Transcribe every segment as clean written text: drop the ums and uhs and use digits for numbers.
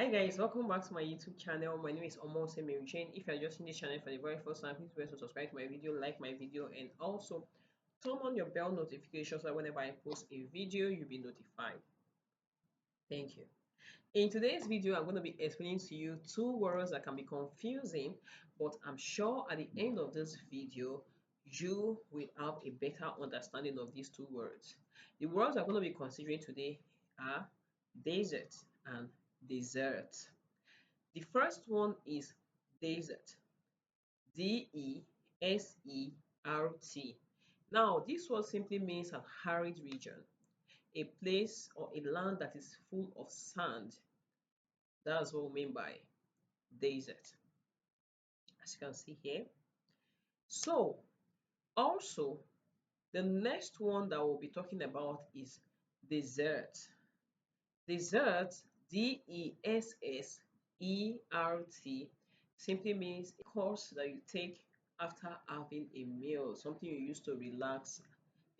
Hi guys, welcome back to my YouTube channel. My name is Omose Mary Jane. If you're just in this channel for the very first time, please remember to subscribe to my video, like my video, and also turn on your bell notification so that whenever I post a video, you'll be notified. Thank you. In today's video, I'm going to be explaining to you two words that can be confusing, but I'm sure at the end of this video, you will have a better understanding of these two words. The words I'm going to be considering today are desert and desert. The first one is desert. D-E-S-E-R-T. Now, this word simply means an arid region, a place or a land that is full of sand. That's what we mean by desert, as you can see here. So, also, the next one that we'll be talking about is dessert. Dessert, D-E-S-S-E-R-T, simply means a course that you take after having a meal, something you use to relax,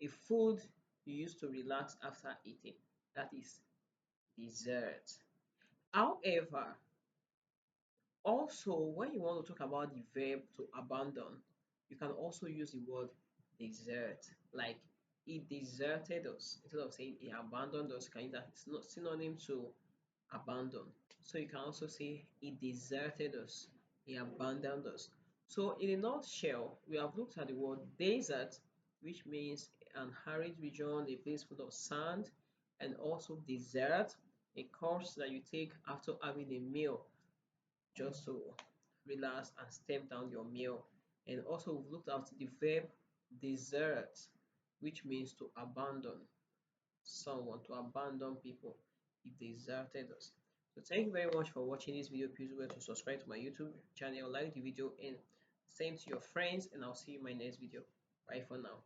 a food you use to relax after eating. That is dessert. However, also when you want to talk about the verb to abandon, you can also use the word desert, like he deserted us. Instead of saying he abandoned us, can use that. It's not synonym to abandon. So you can also say he deserted us, he abandoned us. So in a nutshell, we have looked at the word desert, which means an arid region, a place full of sand, and also desert, a course that you take after having a meal just to relax and step down your meal. And also we've looked at the verb desert, which means to abandon someone, to abandon people. He deserted us. So thank you very much for watching this video. Please remember to subscribe to my YouTube channel, like the video, and send to your friends. And I'll see you in my next video. Bye for now.